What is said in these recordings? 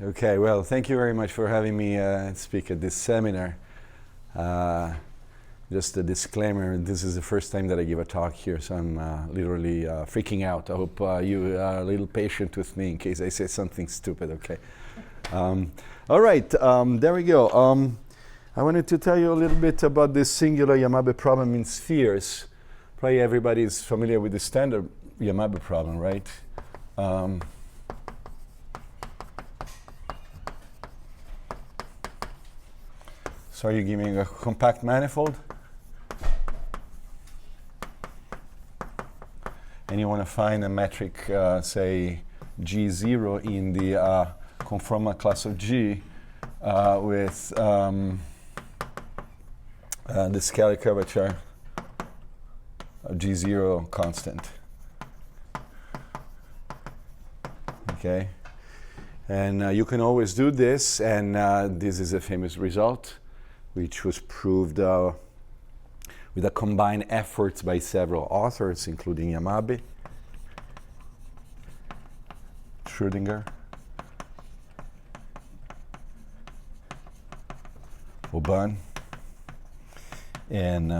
Okay, well, thank you very much for having me speak at this seminar. Just a disclaimer, this is the first time that I give a talk here, so I'm literally freaking out. I hope you are a little patient with me in case I say something stupid, okay? All right, there we go. I wanted to tell you a little bit about this singular Yamabe problem in spheres. Probably everybody is familiar with the standard Yamabe problem, right? So you're giving a compact manifold, and you want to find a metric, say, G0 in the conformal class of G with the scalar curvature of G0 constant. Okay, and you can always do this, and this is a famous result, which was proved with a combined effort by several authors, including Yamabe, Schrödinger, Aubin, and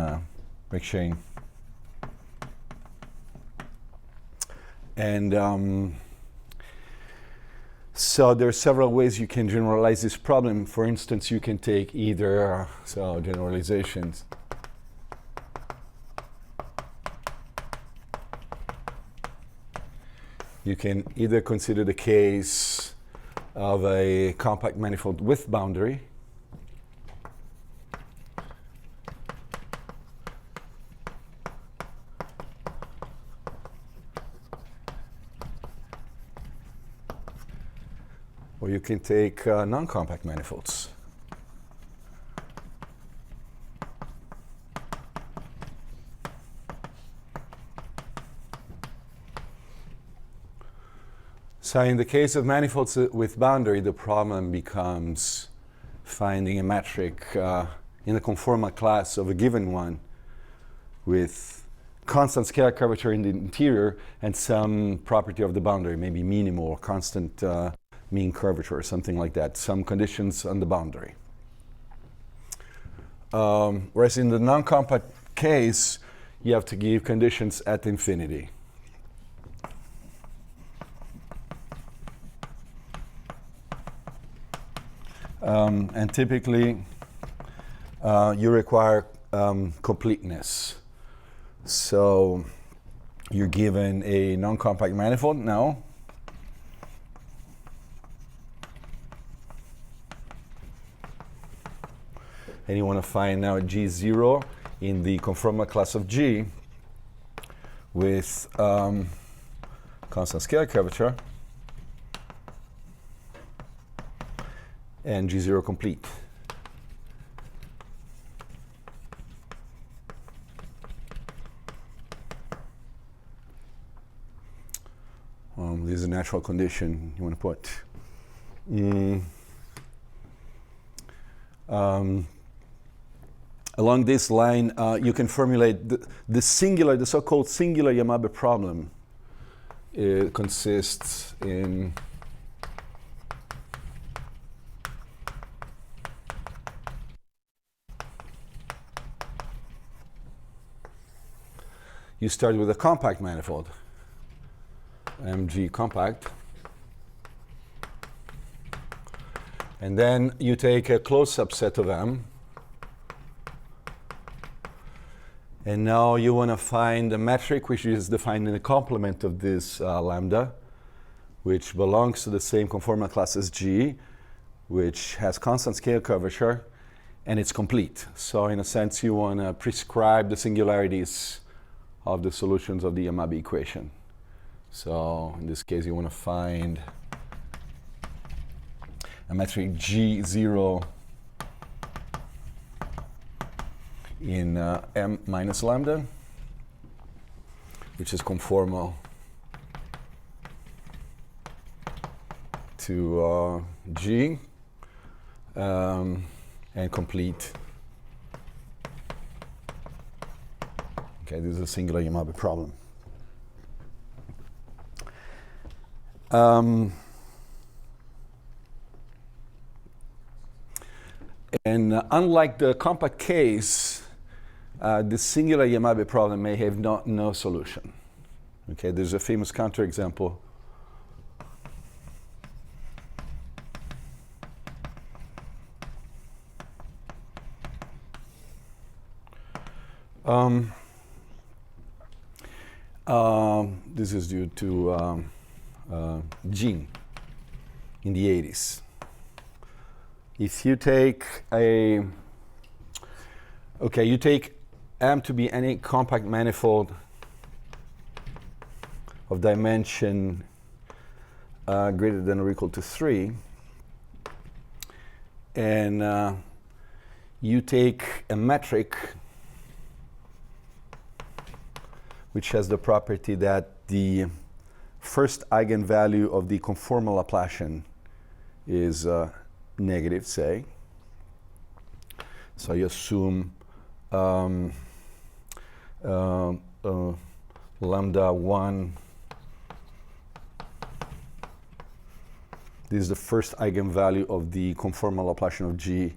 McShane. And so there are several ways you can generalize this problem. For instance, you can take either, generalizations. You can either consider the case of a compact manifold with boundary, or you can take non-compact manifolds. So in the case of manifolds with boundary, the problem becomes finding a metric in the conformal class of a given one with constant scalar curvature in the interior and some property of the boundary, maybe minimal or constant mean curvature or something like that, some conditions on the boundary. Whereas in the non-compact case, you have to give conditions at infinity. And typically, you require completeness. So you're given a non-compact manifold now. And you want to find now G0 in the conformal class of G with constant scalar curvature and G0 complete. This is a natural condition you want to put. Along this line, you can formulate the so-called singular Yamabe problem. It consists in you start with a compact manifold, MG compact, and then you take a closed subset of M, and now you want to find a metric which is defined in the complement of this lambda, which belongs to the same conformal class as G, which has constant scale curvature, and it's complete. So in a sense, you want to prescribe the singularities of the solutions of the Yamabe equation. So in this case, you want to find a metric G0 in M minus lambda, which is conformal to G and complete. Okay, this is a singular Yamabe problem. And unlike the compact case, the singular Yamabe problem may have no solution. Okay, there's a famous counterexample. This is due to Jean in the 80s. If you take you take M to be any compact manifold of dimension greater than or equal to 3, and you take a metric which has the property that the first eigenvalue of the conformal Laplacian is negative, say. So you assume lambda 1. This is the first eigenvalue of the conformal Laplacian of G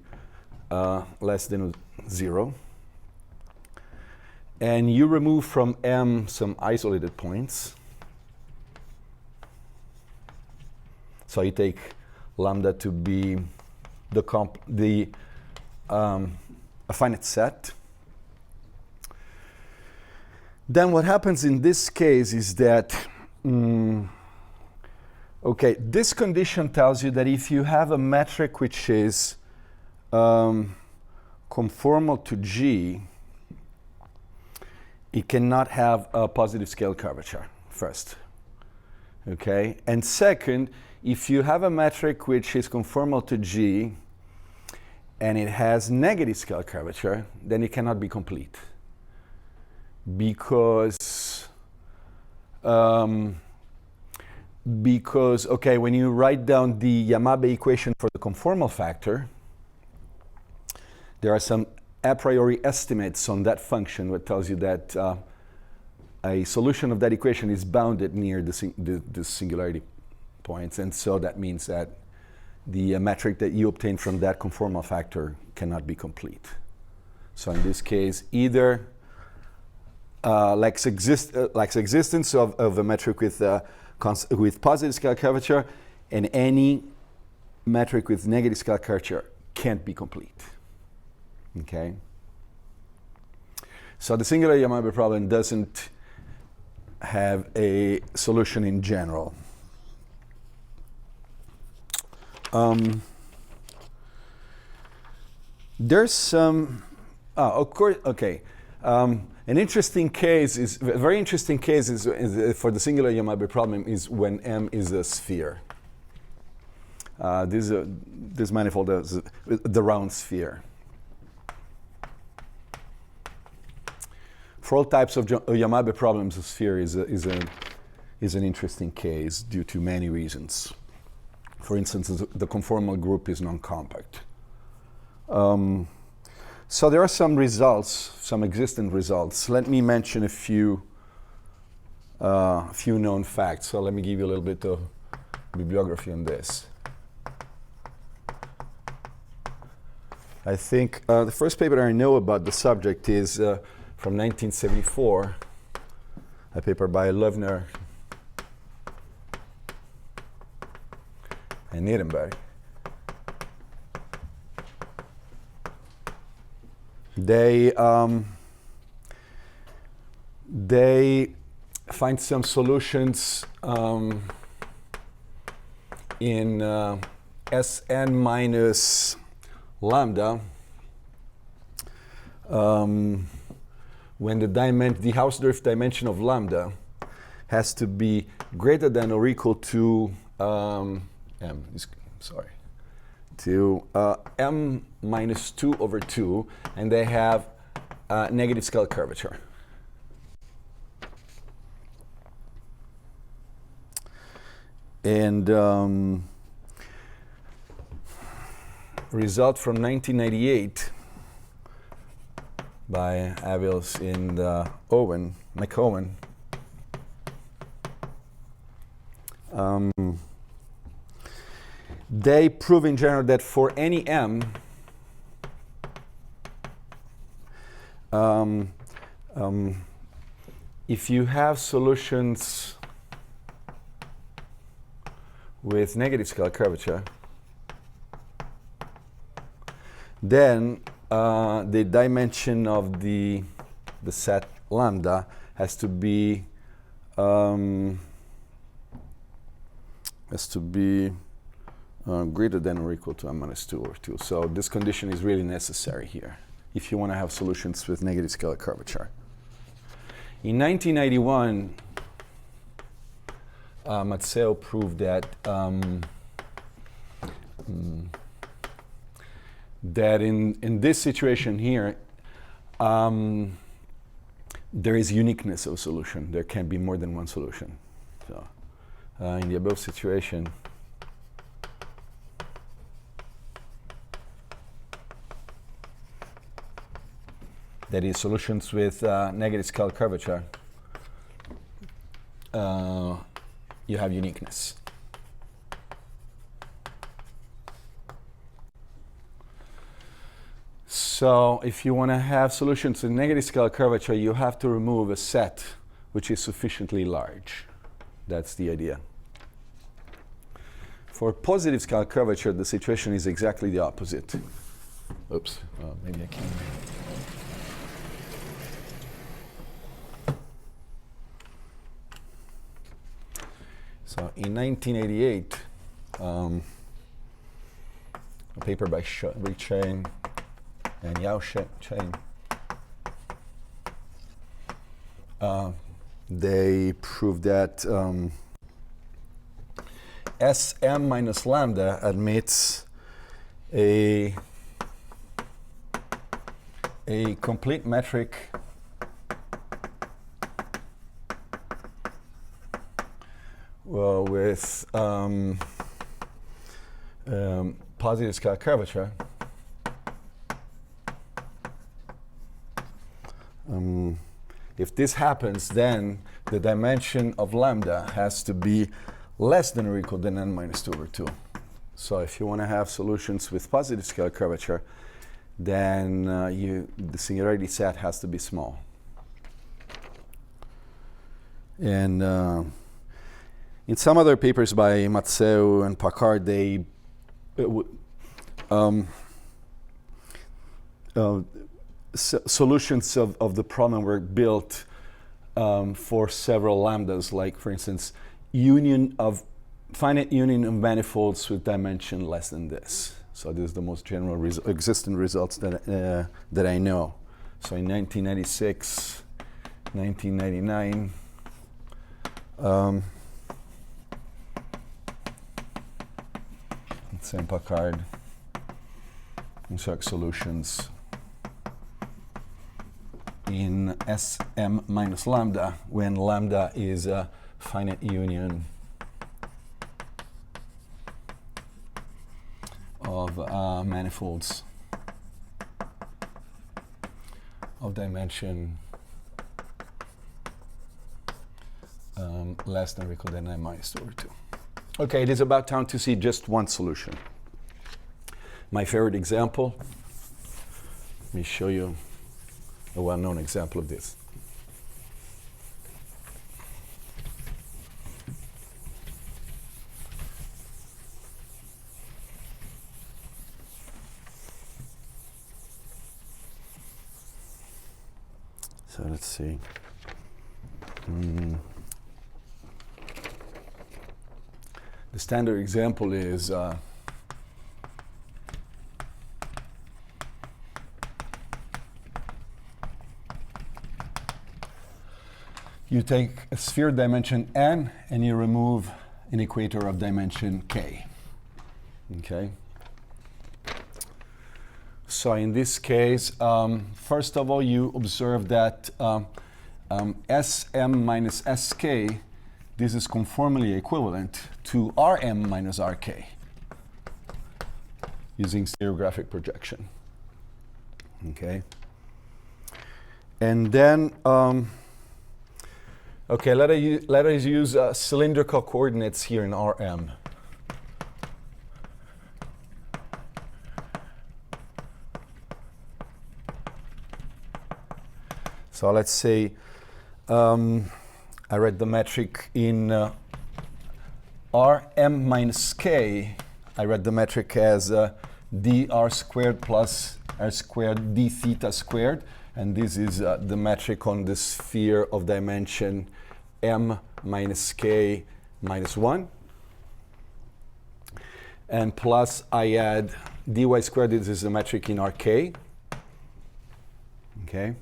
less than 0. And you remove from M some isolated points. So you take lambda to be a finite set. Then what happens in this case is that, this condition tells you that if you have a metric which is conformal to G, it cannot have a positive scale curvature, first. Okay? And second, if you have a metric which is conformal to G and it has negative scale curvature, then it cannot be complete. Because when you write down the Yamabe equation for the conformal factor, there are some a priori estimates on that function, which tells you that a solution of that equation is bounded near the singularity points, and so that means that the metric that you obtain from that conformal factor cannot be complete. So in this case, either lacks existence of a metric with positive scale curvature, and any metric with negative scale curvature can't be complete. Okay? So the singular Yamabe problem doesn't have a solution in general. There's some, of course, okay. An interesting case is, a very interesting case is for the singular Yamabe problem is when M is a sphere. This manifold is the round sphere. For all types of Yamabe problems, a sphere is an interesting case due to many reasons. For instance, the conformal group is non-compact. So there are some results, some existent results. Let me mention a few known facts. So let me give you a little bit of bibliography on this. I think the first paper I know about the subject is from 1974, a paper by Löwner and Nirenberg. They find some solutions in Sn minus lambda when the Hausdorff dimension of lambda has to be greater than or equal to m minus 2 over 2, and they have negative scale curvature. And result from 1998 by Avils and McOwen. They prove in general that for any m, if you have solutions with negative scalar curvature, then the dimension of the set lambda has to be greater than or equal to m minus 2 over 2. So this condition is really necessary here if you want to have solutions with negative scalar curvature. In 1991, Mazzeo proved that that in this situation here, there is uniqueness of solution. There can be more than one solution. So in the above situation, that is, solutions with negative scalar curvature, you have uniqueness. So if you want to have solutions with negative scalar curvature, you have to remove a set which is sufficiently large. That's the idea. For positive scalar curvature, the situation is exactly the opposite. Oops, maybe I can't. So in 1988, a paper by Chain and Yao Chain, they proved that Sm minus lambda admits a complete metric with positive scalar curvature. If this happens, then the dimension of lambda has to be less than or equal than n minus 2 over 2. So if you want to have solutions with positive scalar curvature, then the singularity set has to be small. And in some other papers by Mazzeo and Packard, they solutions of the problem were built for several lambdas, like, for instance, finite union of manifolds with dimension less than this. So this is the most general existing results that I know. So in 1996, 1999, same Packard construct solutions in Sm minus lambda when lambda is a finite union of manifolds of dimension less than or equal than n minus 2 over 2. Okay, it is about time to see just one solution. My favorite example, let me show you a well-known example of this. So let's see. The standard example is you take a sphere dimension n and you remove an equator of dimension k. Okay. So in this case, first of all, you observe that Sm minus Sk, this is conformally equivalent to Rm minus Rk using stereographic projection. Okay. And then, okay, let us use cylindrical coordinates here in Rm. So let's say I read the metric in Rm minus k. I read the metric as dr squared plus r squared d theta squared. And this is the metric on the sphere of dimension m minus k minus 1. And plus I add dy squared, this is the metric in Rk. Okay.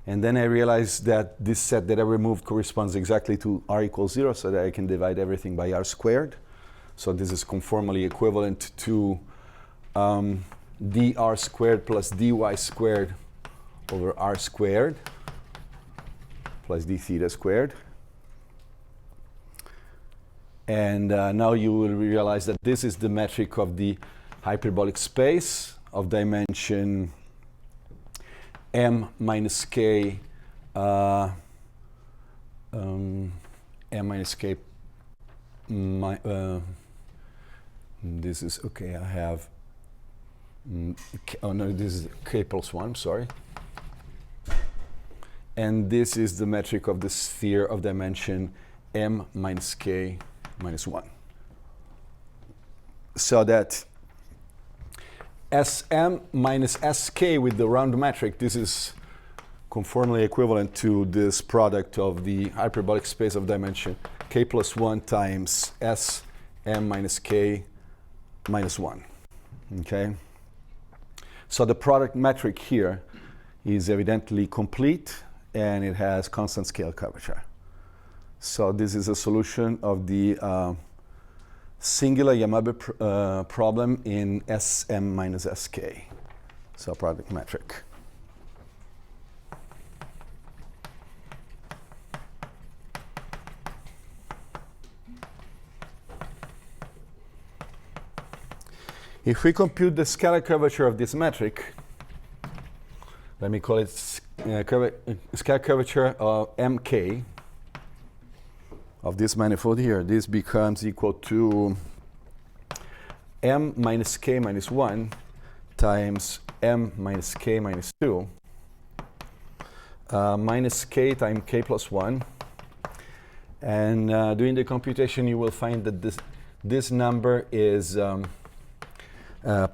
And then I realized that this set that I removed corresponds exactly to r equals 0, so that I can divide everything by r squared. So this is conformally equivalent to dr squared plus dy squared over r squared plus d theta squared. And now you will realize that this is the metric of the hyperbolic space of dimension m minus k, m minus k, this is, okay, I have, oh no, this is k plus 1, sorry. And this is the metric of the sphere of dimension m minus k minus 1. So that Sm minus Sk with the round metric, this is conformally equivalent to this product of the hyperbolic space of dimension k plus 1 times Sm minus k minus 1. Okay? So the product metric here is evidently complete, and it has constant scale curvature. So this is a solution of the singular Yamabe problem in Sm minus Sk, so product metric. If we compute the scalar curvature of this metric, let me call it scalar curvature of Mk of this manifold here, this becomes equal to m minus k minus 1 times m minus k minus 2 minus k times k plus 1. And doing the computation, you will find that this number is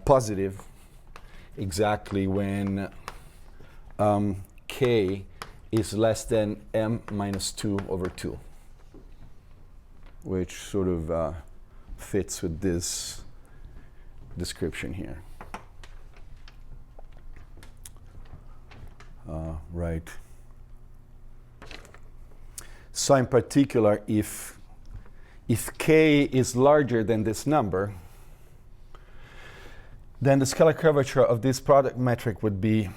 positive exactly when k is less than m minus 2 over 2. Which sort of fits with this description here. Right. So in particular, if k is larger than this number, then the scalar curvature of this product metric would be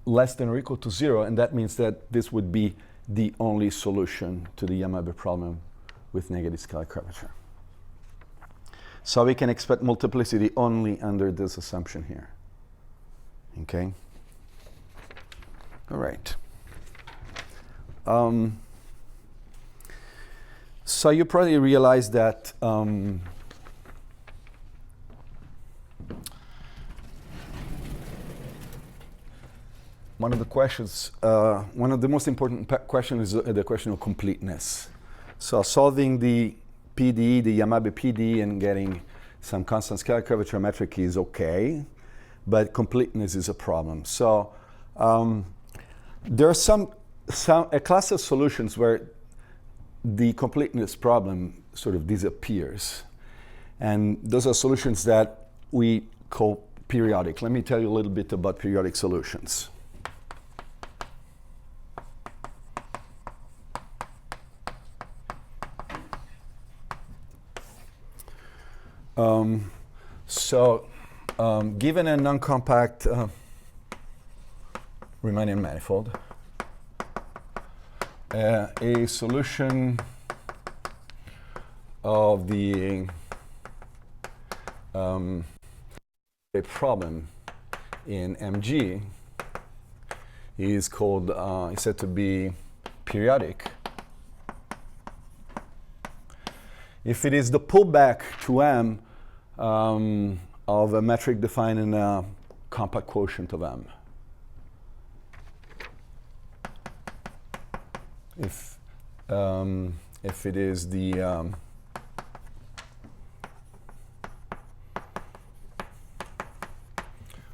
less than or equal to 0, and that means that this would be the only solution to the Yamabe problem with negative scalar curvature. So we can expect multiplicity only under this assumption here. Okay? All right. So you probably realize that one of the questions, one of the most important questions is the question of completeness. So solving the PDE, the Yamabe PDE, and getting some constant scalar curvature metric is okay, but completeness is a problem. So there are a class of solutions where the completeness problem sort of disappears. And those are solutions that we call periodic. Let me tell you a little bit about periodic solutions. Given a non-compact Riemannian manifold, a solution of the a problem in Mg is called is said to be periodic if it is the pullback to M of a metric defined in a compact quotient of M. if it is the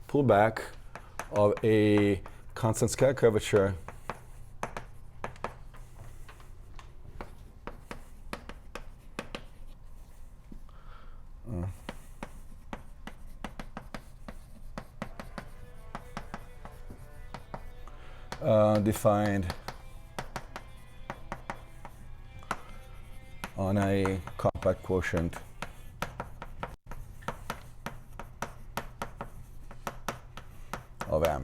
pullback of a constant scale curvature defined on a compact quotient of M.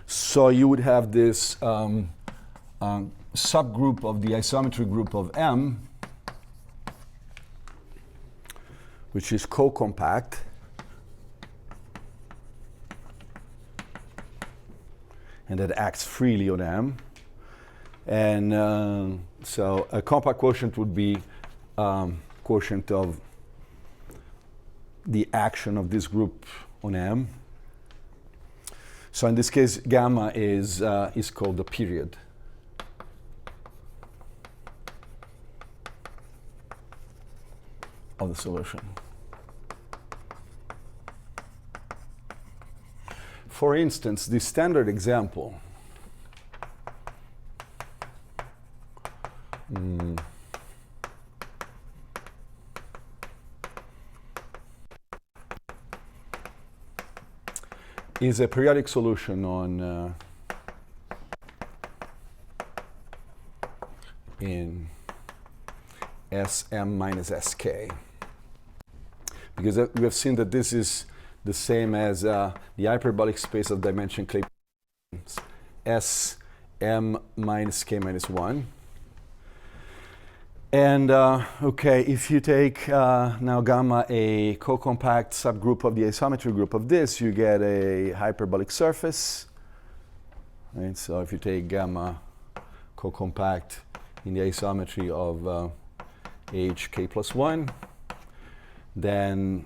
So you would have this subgroup of the isometry group of M, which is co-compact, and that acts freely on M. And so a compact quotient would be quotient of the action of this group on M. So in this case, gamma is called the period. Of the solution. For instance, the standard example is a periodic solution on in Sm minus Sk. Because we have seen that this is the same as the hyperbolic space of dimension K Sm minus K minus 1. And okay, if you take now gamma a co-compact subgroup of the isometry group of this, you get a hyperbolic surface. Right? So if you take gamma co-compact in the isometry of hk plus 1, then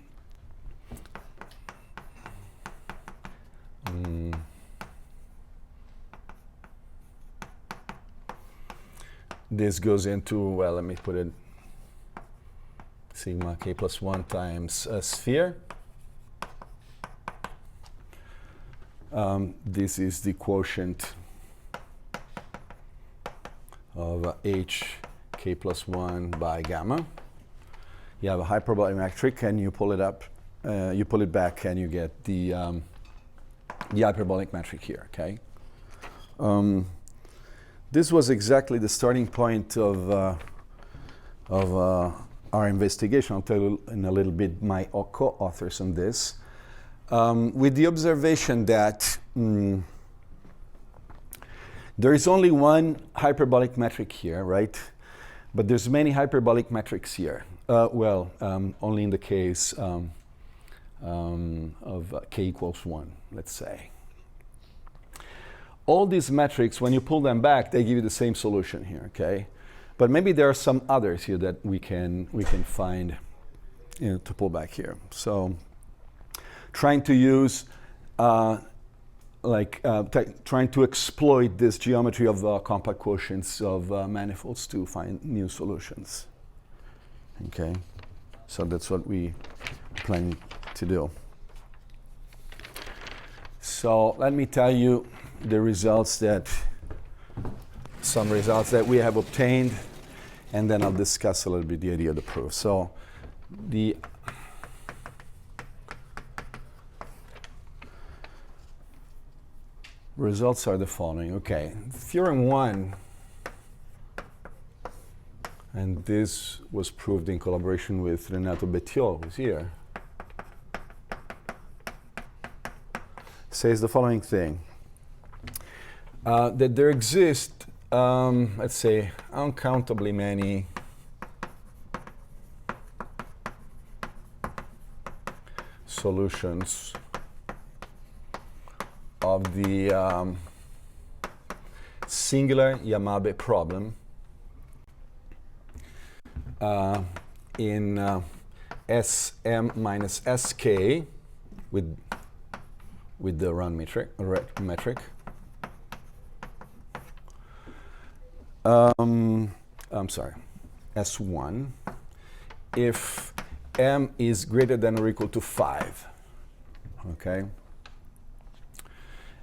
this goes into, well, let me put it sigma k plus 1 times a sphere. This is the quotient of h k plus 1 by gamma. You have a hyperbolic metric, and you pull it up, you pull it back, and you get the hyperbolic metric here. Okay. This was exactly the starting point of our investigation. I'll tell you in a little bit my co-authors on this, with the observation that there is only one hyperbolic metric here, right? But there's many hyperbolic metrics here. Only in the case of k equals 1, let's say. All these metrics, when you pull them back, they give you the same solution here, okay? But maybe there are some others here that we can find, to pull back here. So, trying to use, trying to exploit this geometry of compact quotients of manifolds to find new solutions. Okay, so that's what we plan to do. So let me tell you some results that we have obtained, and then I'll discuss a little bit the idea of the proof. So the results are the following. Okay, Theorem 1, and this was proved in collaboration with Renato Bettiol, who's here, says the following thing. That there exist, let's say, uncountably many solutions of the singular Yamabe problem in Sm minus Sk with the run metric, I'm sorry, S1, if m is greater than or equal to 5, okay?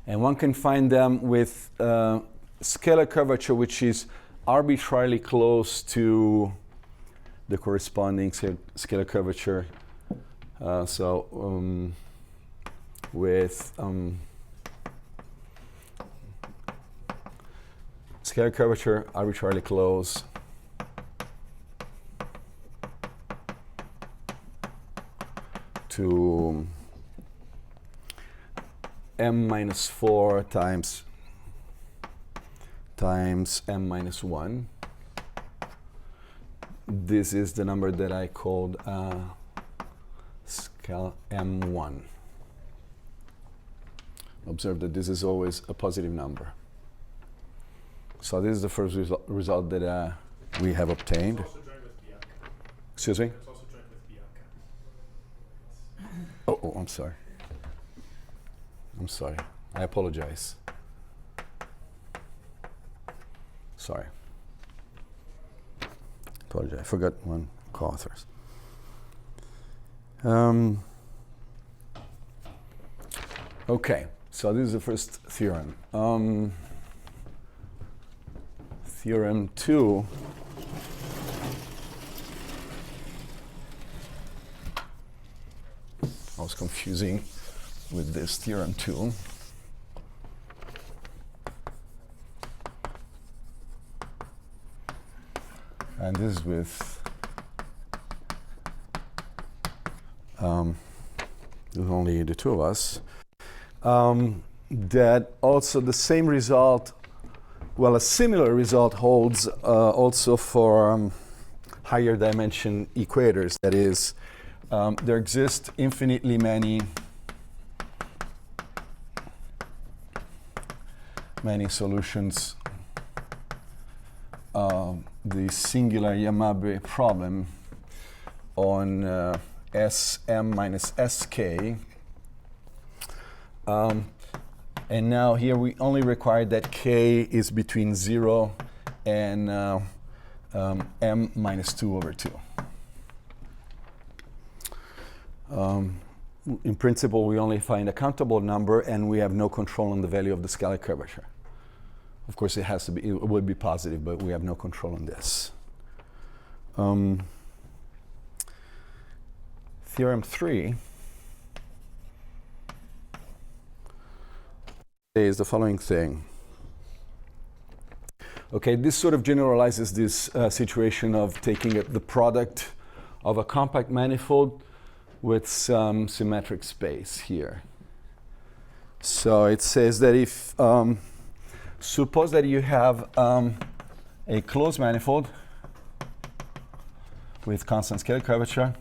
And one can find them with scalar curvature which is arbitrarily close to the corresponding scalar curvature. With scalar curvature arbitrarily close to m minus 4 times m minus 1. This is the number that I called scale m1. Observe that this is always a positive number. So this is the first result that we have obtained. It's also joined with Bianca. Excuse me? It's also joined with Bianca. Oh, I'm sorry. I'm sorry. I apologize. Sorry. Apologize. I forgot one co-authors. Okay, so this is the first theorem. Theorem 2. I was confusing with this theorem 2. And this is with only the two of us. That also the same result, well, a similar result holds also for higher dimension equators. That is, there exist infinitely many solutions the singular Yamabe problem on Sm minus Sk. And now here we only require that k is between 0 and m minus 2 over 2. In principle, we only find a countable number, and we have no control on the value of the scalar curvature. Of course, it has to be. It would be positive, but we have no control on this. Theorem 3 is the following thing. Okay, this sort of generalizes this situation of taking the product of a compact manifold with some symmetric space here. So it says that if suppose that you have a closed manifold with constant scalar curvature,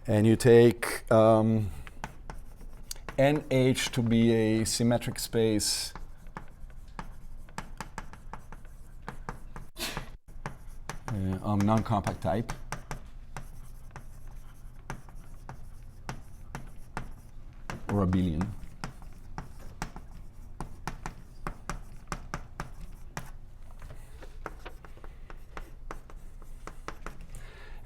and you take NH to be a symmetric space non-compact type. Or abelian.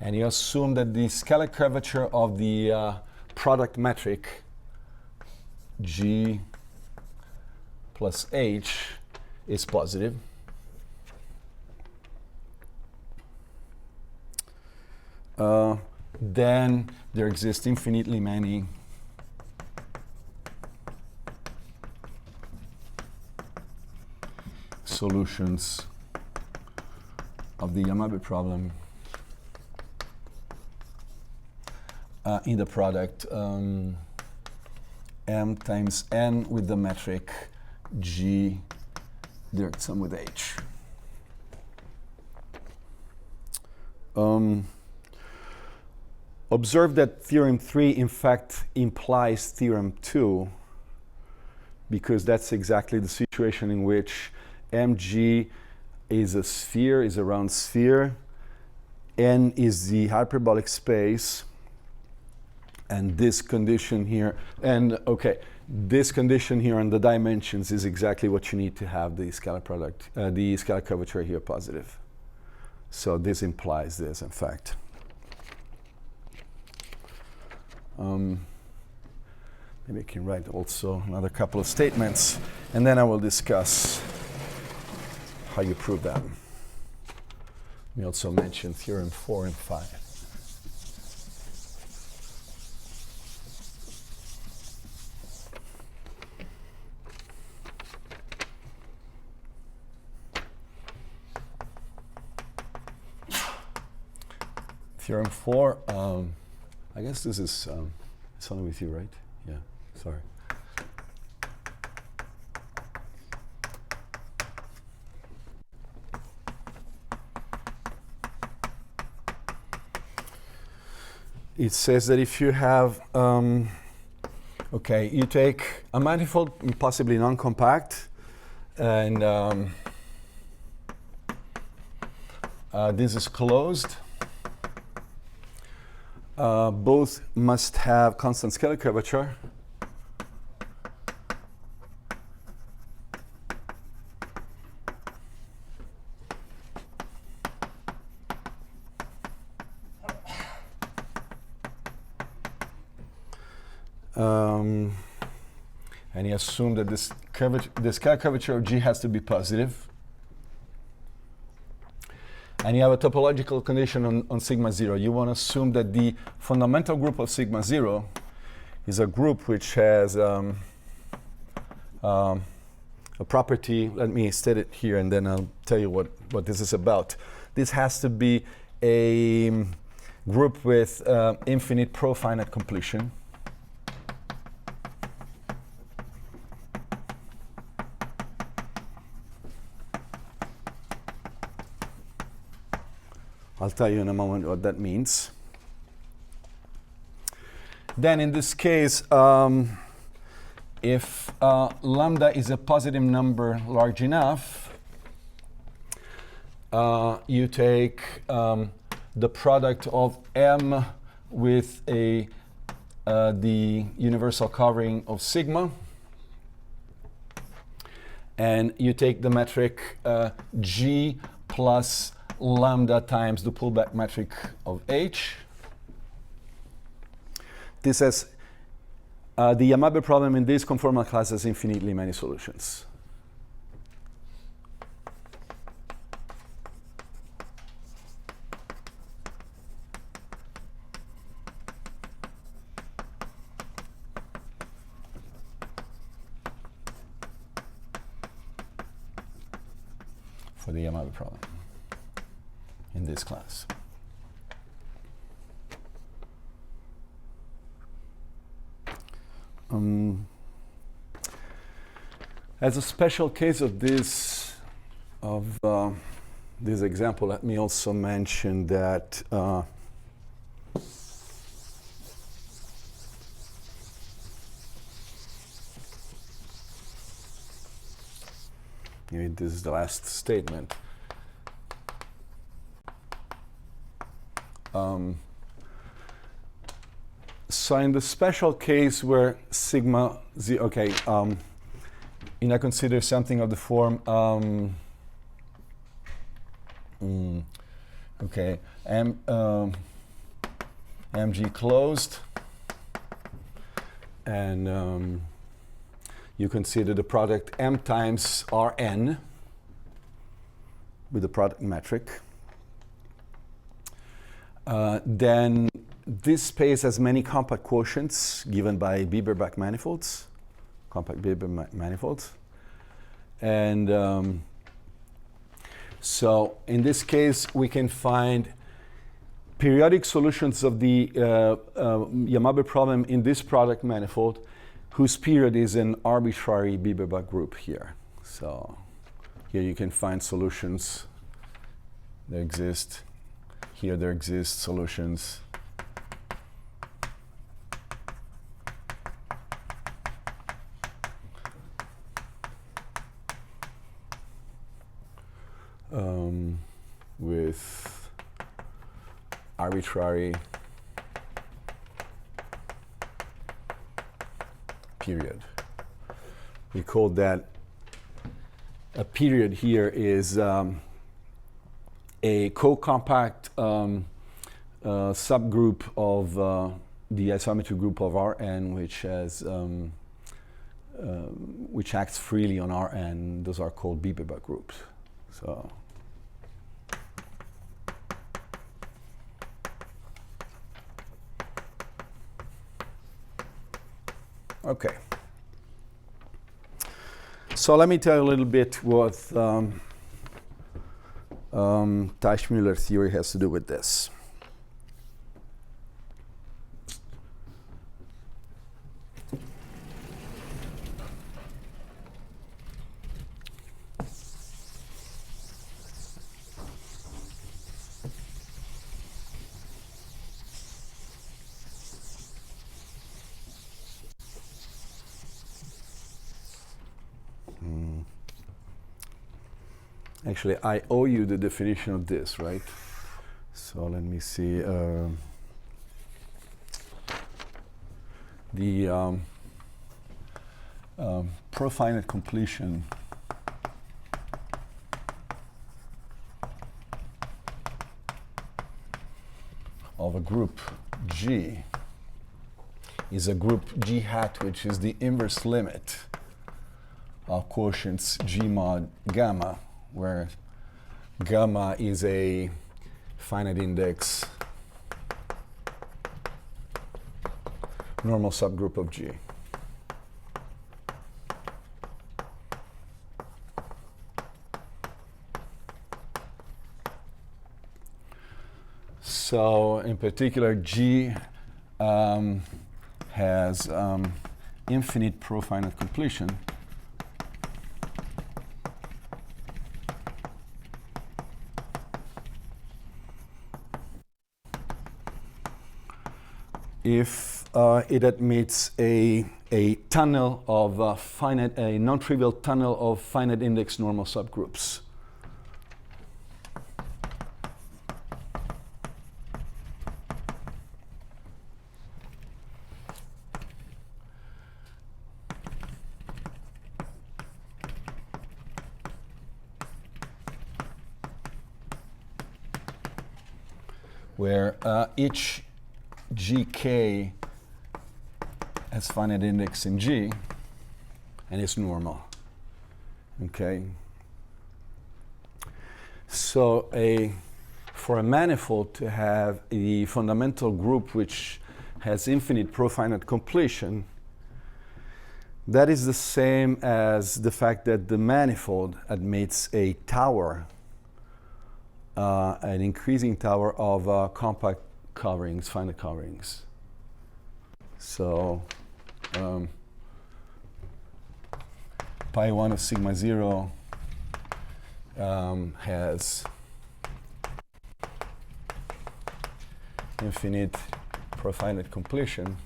And you assume that the scalar curvature of the product metric G plus H is positive. Then there exist infinitely many solutions of the Yamabe problem in the product M times N with the metric G direct sum with H. Observe that theorem 3 in fact implies theorem 2, because that's exactly the situation in which mg is a sphere, is a round sphere, n is the hyperbolic space, And this condition here, and okay, this condition here on the dimensions is exactly what you need to have the scalar product, the scalar curvature here positive. So this implies this, in fact. Maybe I can write also another couple of statements, and then I will discuss how you prove that. We also mentioned Theorem 4 and 5. Theorem 4, I guess this is, it's only with you, right? Yeah, sorry. It says that if you have, okay, you take a manifold, possibly non-compact, and this is closed. Both must have constant scalar curvature. And you assume that this scalar curvature of G has to be positive. And you have a topological condition on sigma 0. You want to assume that the fundamental group of sigma 0 is a group which has a property. Let me state it here, and then I'll tell you what this is about. This has to be a group with infinite profinite completion. I'll tell you in a moment what that means. Then in this case, if lambda is a positive number large enough, you take the product of M with the universal covering of sigma, and you take the metric G plus lambda times the pullback metric of H. This has the Yamabe problem in this conformal class has infinitely many solutions. For the Yamabe problem in this class. As a special case of this example, let me also mention that maybe this is the last statement. So in the special case where sigma z, okay, and I consider something of the form, okay, mg closed, and you consider the product m times Rn with the product metric. Then this space has many compact quotients given by Bieber-Bach manifolds, compact Bieber manifolds. And so in this case, we can find periodic solutions of the Yamabe problem in this product manifold whose period is an arbitrary Bieber-Bach group here. So here you can find solutions that exist. Here there exist solutions. With arbitrary period. We call that a period here is a co-compact subgroup of the isometry group of Rn, which acts freely on Rn. Those are called Biba groups. So. Okay. So let me tell you a little bit what Teichmüller theory has to do with this. Actually, I owe you the definition of this, right? So let me see. The profinite completion of a group G is a group G hat, which is the inverse limit of quotients G mod gamma, where gamma is a finite index normal subgroup of G. So in particular, G has infinite profinite completion. If it admits a tunnel of a non-trivial tunnel of finite index normal subgroups. Where each GK has finite index in G and is normal. Okay. So for a manifold to have the fundamental group which has infinite profinite completion, that is the same as the fact that the manifold admits a tower, an increasing tower of compact coverings, finite coverings. So pi 1 of sigma 0 has infinite profinite completion.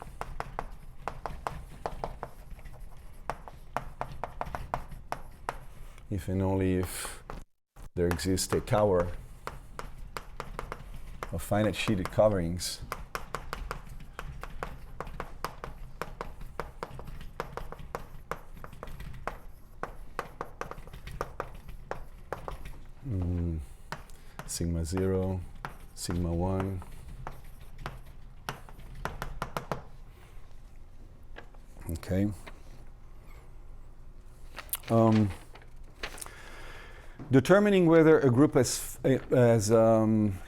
If and only if there exists a tower of finite sheeted coverings sigma 0, sigma 1. Okay. Determining whether a group has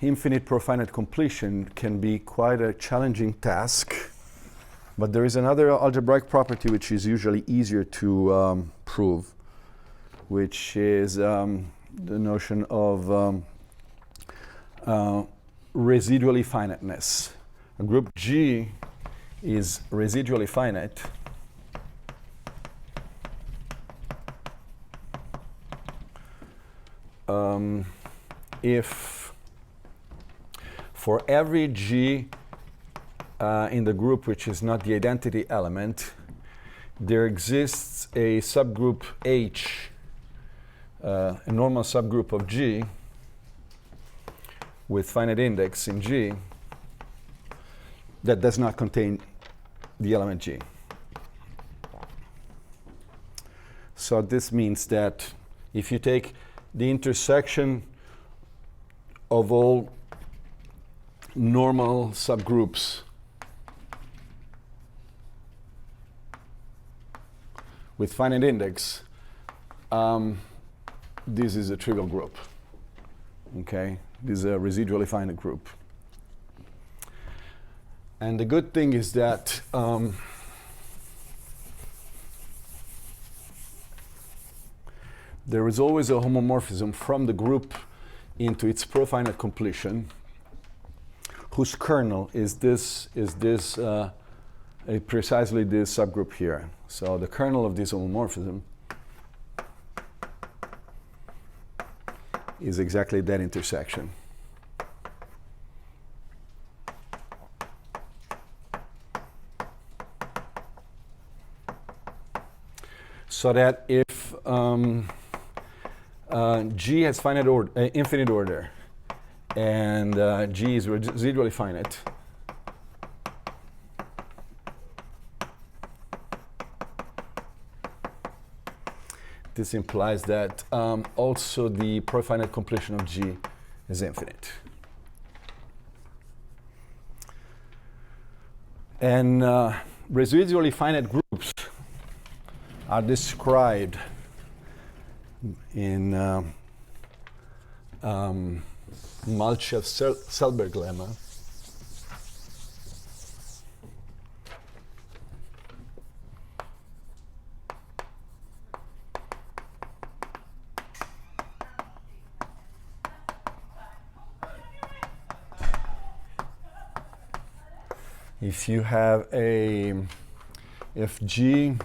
infinite profinite completion can be quite a challenging task, but there is another algebraic property which is usually easier to prove, which is the notion of residually finiteness. A group G is residually finite if for every G in the group which is not the identity element, there exists a subgroup H, a normal subgroup of G with finite index in G that does not contain the element G. So this means that if you take the intersection of all normal subgroups with finite index, this is a trivial group. Okay, this is a residually finite group. And the good thing is that there is always a homomorphism from the group into its profinite completion, whose kernel is precisely this subgroup here. So the kernel of this homomorphism is exactly that intersection. So that if G has infinite order, and G is residually finite, this implies that also the profinite completion of G is infinite. And residually finite groups are described in Malchev-Selberg lemma. If you have if G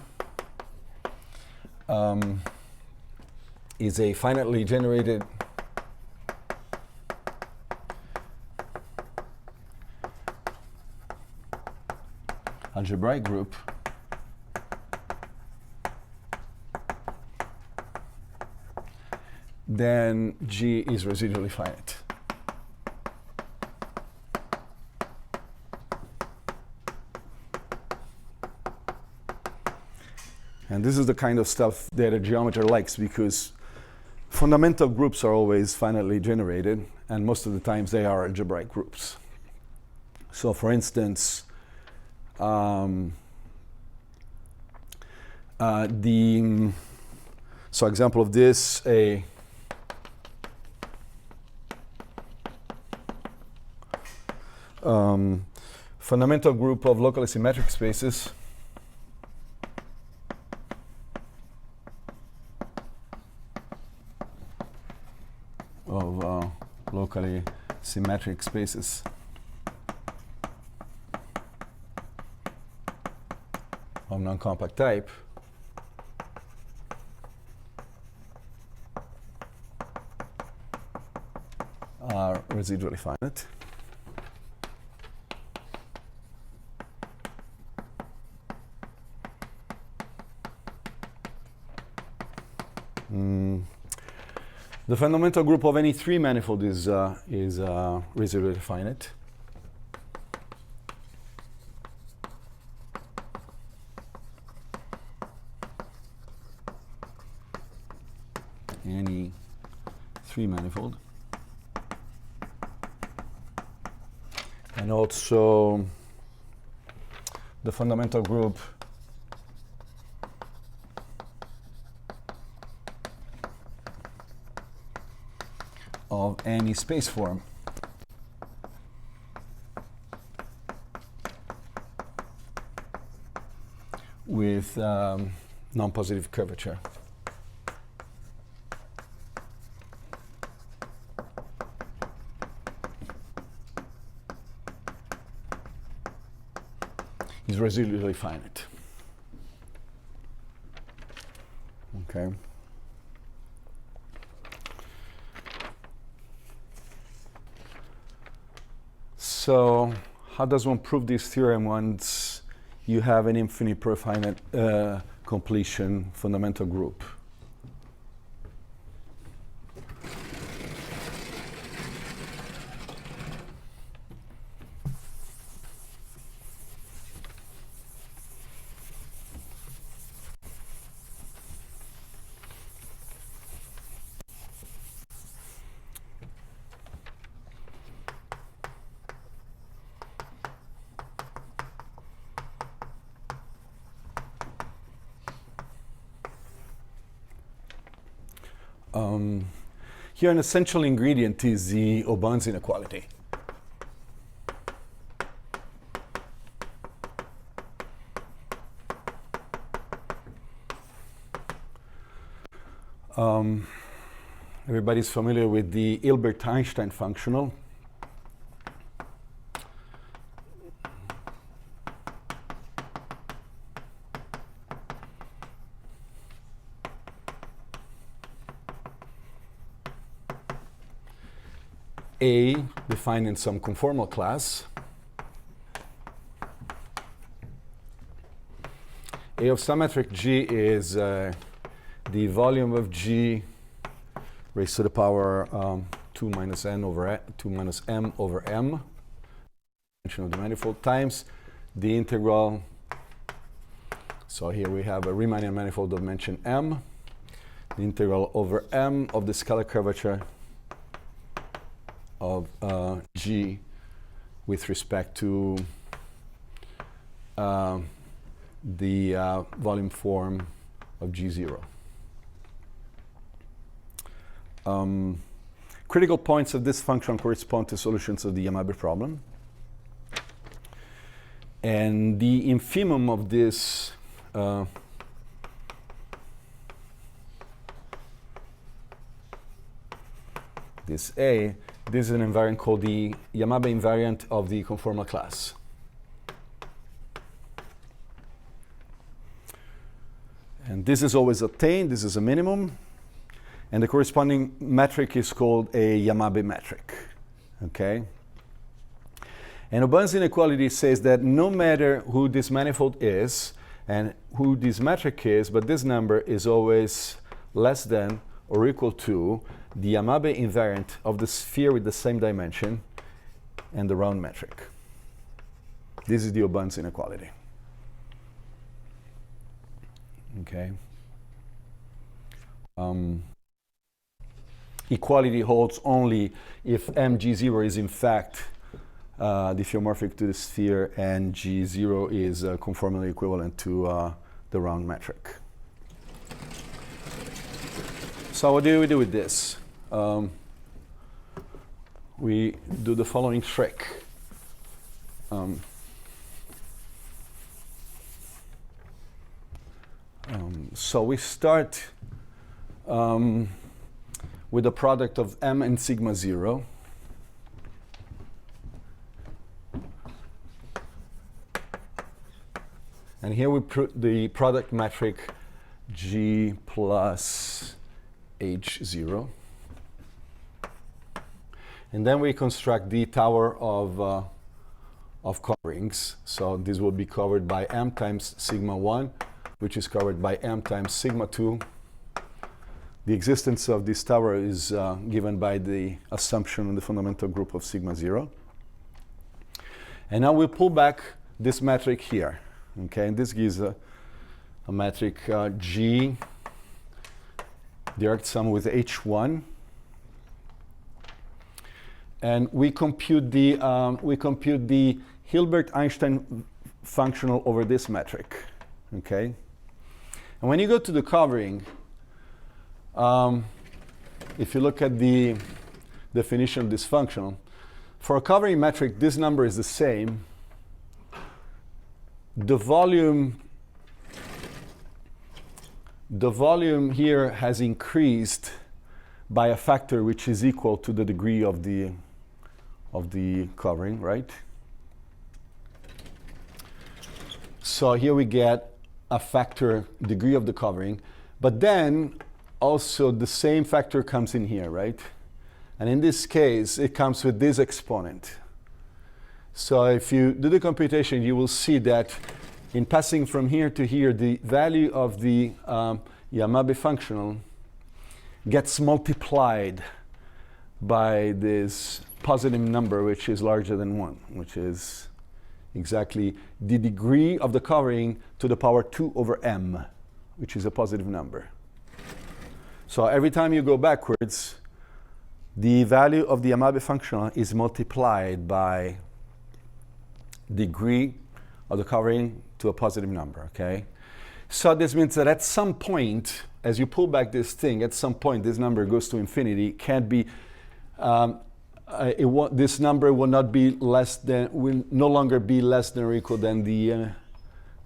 is a finitely generated algebraic group, then G is residually finite. And this is the kind of stuff that a geometer likes, because fundamental groups are always finitely generated, and most of the times they are algebraic groups. So for instance, example of this, a fundamental group of locally symmetric spaces of locally symmetric spaces of non-compact type are residually finite. The fundamental group of any three manifold is residually finite. Any three manifold. And also the fundamental group of any space form with non-positive curvature. Is residually finite. Okay. So how does one prove this theorem once you have an infinite profinite completion fundamental group? Here an essential ingredient is the Aubyn's inequality. Everybody's familiar with the Hilbert-Einstein functional. A defined in some conformal class. A of symmetric G is the volume of G raised to the power 2 minus m over m, dimension of the manifold, times the integral. So here we have a Riemannian manifold of dimension m, the integral over m of the scalar curvature of G with respect to the volume form of G0. Critical points of this function correspond to solutions of the Yamabe problem. And the infimum of this this A, this is an invariant called the Yamabe invariant of the conformal class. And this is always obtained, this is a minimum. And the corresponding metric is called a Yamabe metric, okay? And Aubyn's inequality says that no matter who this manifold is and who this metric is, but this number is always less than or equal to the Yamabe invariant of the sphere with the same dimension and the round metric. This is the Aubyn's inequality. Okay. Equality holds only if mg0 is in fact diffeomorphic to the sphere and g0 is conformally equivalent to the round metric. So what do we do with this? We do the following trick. So we start with the product of m and sigma 0. And here we put the product metric G plus H0. And then we construct the tower of coverings. So this will be covered by m times sigma 1, which is covered by m times sigma 2. The existence of this tower is given by the assumption in the fundamental group of sigma 0. And now we pull back this metric here. Okay, and this gives a metric G direct sum with H1. And we compute the Hilbert-Einstein functional over this metric. Okay, and when you go to the covering, if you look at the definition of this functional, for a covering metric, this number is the same. The volume here has increased by a factor which is equal to the degree of the covering, right? So here we get a factor degree of the covering, but then also the same factor comes in here, right? And in this case, it comes with this exponent. So if you do the computation, you will see that in passing from here to here, the value of the Yamabe functional gets multiplied by this positive number, which is larger than 1, which is exactly the degree of the covering to the power 2 over m, which is a positive number. So every time you go backwards, the value of the Yamabe functional is multiplied by degree of the covering to a positive number, okay? So this means that at some point, as you pull back this thing, at some point this number goes to infinity. Can't be. This number will not be less than. Will no longer be less than or equal than the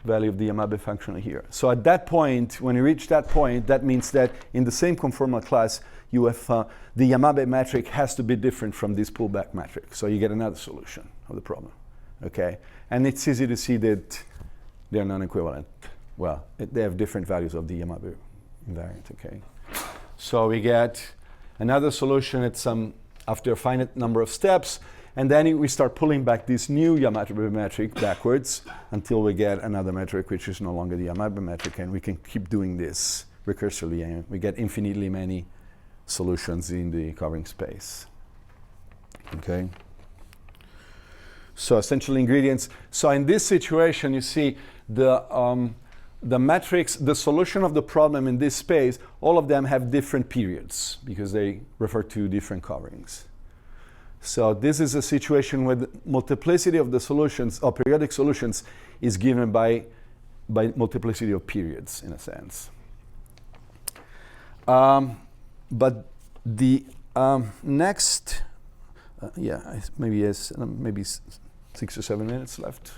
value of the Yamabe function here. So at that point, when you reach that point, that means that in the same conformal class, you have the Yamabe metric has to be different from this pullback metric. So you get another solution of the problem. Okay, and it's easy to see that they're non-equivalent. Well, they have different values of the Yamabe invariant. Okay, so we get another solution at some after a finite number of steps, and then we start pulling back this new Yamabe metric backwards until we get another metric which is no longer the Yamabe metric, and we can keep doing this recursively, and we get infinitely many solutions in the covering space. Okay. So essential ingredients. So in this situation, you see the matrix, the solution of the problem in this space, all of them have different periods because they refer to different coverings. So this is a situation where the multiplicity of the solutions, or periodic solutions, is given by multiplicity of periods, in a sense. But the next, maybe 6 or 7 minutes left.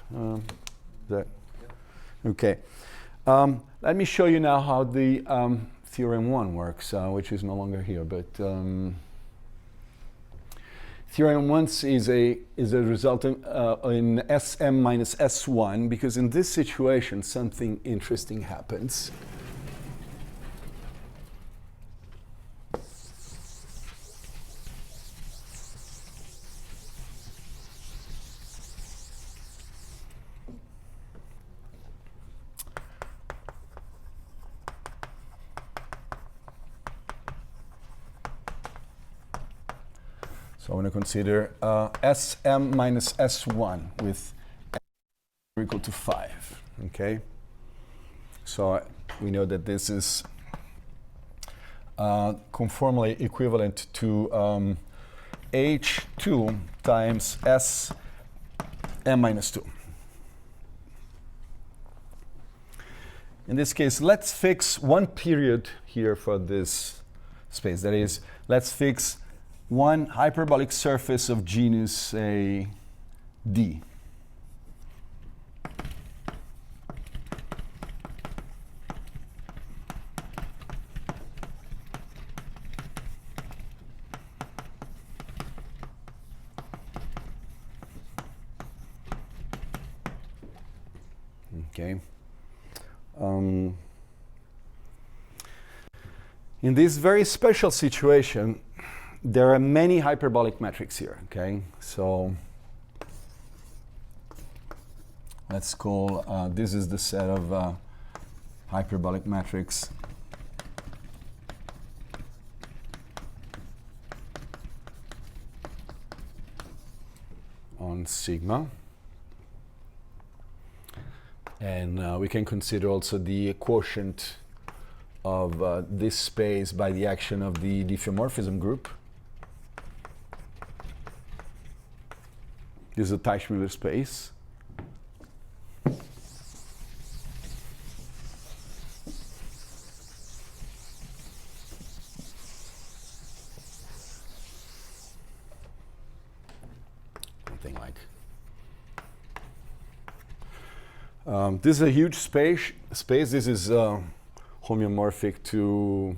Okay. Let me show you now how the Theorem 1 works, which is no longer here. But Theorem 1 is a result in Sm minus S1, because in this situation something interesting happens. So I want to consider Sm minus S1 with m equal to 5. Okay. So we know that this is conformally equivalent to H2 times Sm minus 2. In this case, let's fix one period here for this space. That is, let's fix one hyperbolic surface of genus, say, D. Okay. In this very special situation, there are many hyperbolic metrics here, okay? So let's call, this is the set of hyperbolic metrics on sigma. And we can consider also the quotient of this space by the action of the diffeomorphism group. This is a Teichmüller space. Something like. This is a huge space. This is homeomorphic to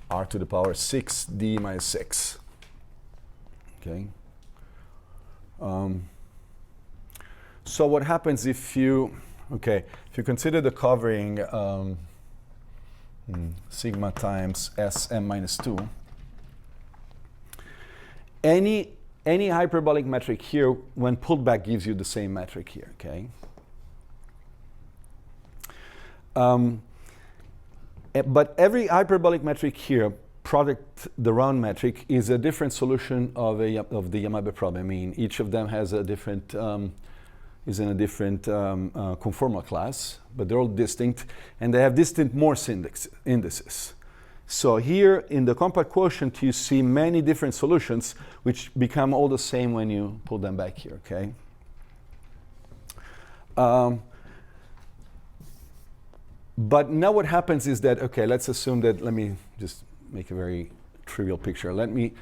r to the power 6d minus 6. Okay. So what happens if you consider the covering sigma times Sm minus 2, any hyperbolic metric here, when pulled back, gives you the same metric here. Okay. But every hyperbolic metric here, product the round metric, is a different solution of the Yamabe problem. I mean, each of them has a different is in a different conformal class, but they're all distinct, and they have distinct Morse indices. So here in the compact quotient, you see many different solutions, which become all the same when you pull them back here. Okay. But now what happens is that, okay, let's assume that, let me just make a very trivial picture. Let me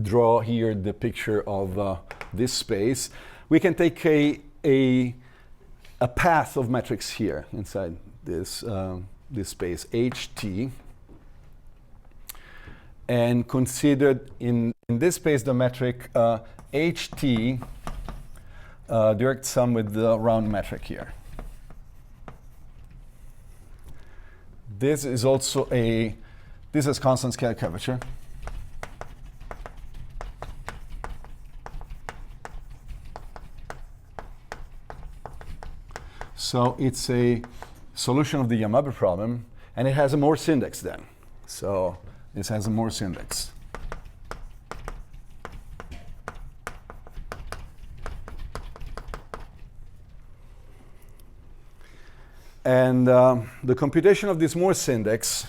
draw here the picture of this space. We can take a path of metrics here inside this this space HT, and consider in this space the metric HT direct sum with the round metric here. This is also this is constant scale curvature. So it's a solution of the Yamabe problem, and it has a Morse index then. So this has a Morse index. And the computation of this Morse index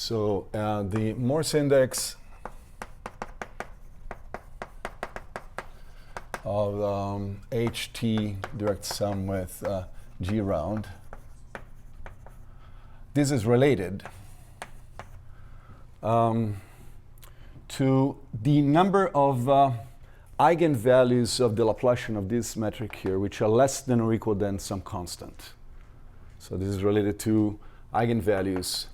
So the Morse index of HT direct sum with G round, this is related to the number of eigenvalues of the Laplacian of this metric here, which are less than or equal than some constant. So this is related to eigenvalues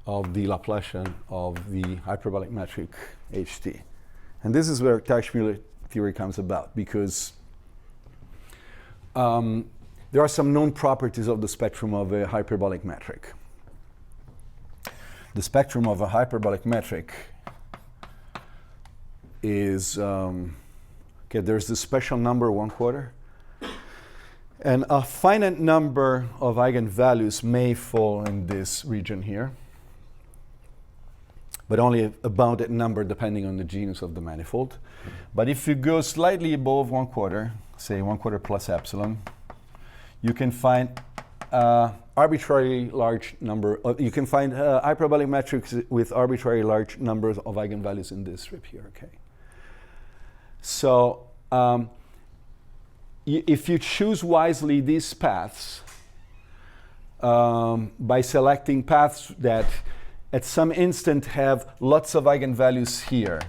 of the Laplacian of the hyperbolic metric HT. And this is where Teichmüller theory comes about, because there are some known properties of the spectrum of a hyperbolic metric. The spectrum of a hyperbolic metric is, okay, there's this special number 1/4, and a finite number of eigenvalues may fall in this region here, but only a bounded number depending on the genus of the manifold. But if you go slightly above 1/4, say 1/4 plus epsilon, you can find arbitrarily large number you can find hyperbolic metrics with arbitrarily large numbers of eigenvalues in this strip here, okay? So if you choose wisely these paths, by selecting paths that at some instant have lots of eigenvalues here,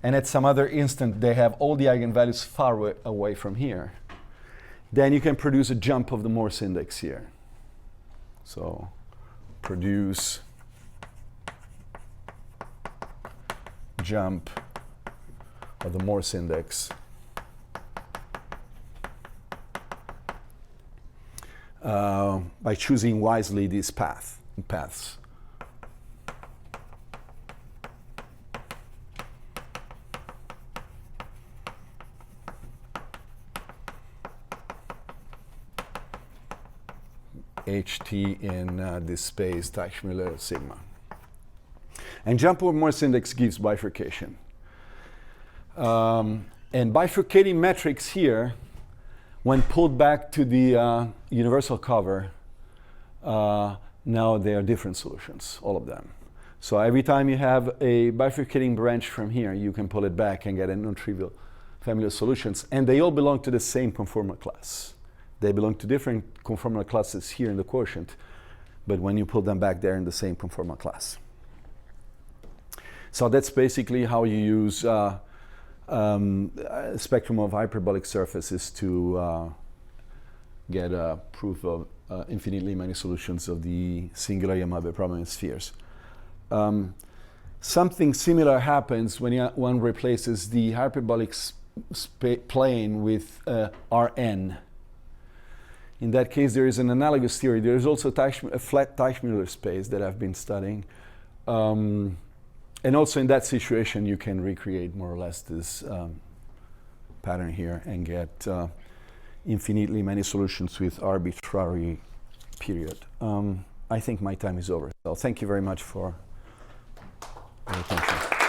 and at some other instant they have all the eigenvalues far away from here, then you can produce a jump of the Morse index here. So produce jump of the Morse index by choosing wisely these paths. HT in this space, Teichmüller sigma. And jump of Morse index gives bifurcation. And bifurcating metrics here, when pulled back to the universal cover, now they are different solutions, all of them. So every time you have a bifurcating branch from here, you can pull it back and get a non-trivial family of solutions, and they all belong to the same conformal class. They belong to different conformal classes here in the quotient, but when you pull them back, they're in the same conformal class. So that's basically how you use spectrum of hyperbolic surfaces to get a proof of infinitely many solutions of the singular Yamabe problem in spheres. Something similar happens when one replaces the hyperbolic plane with Rn. In that case, there is an analogous theory. There is also a flat Teichmüller space that I've been studying. And also in that situation, you can recreate more or less this pattern here and get infinitely many solutions with arbitrary period. I think my time is over. So thank you very much for your attention.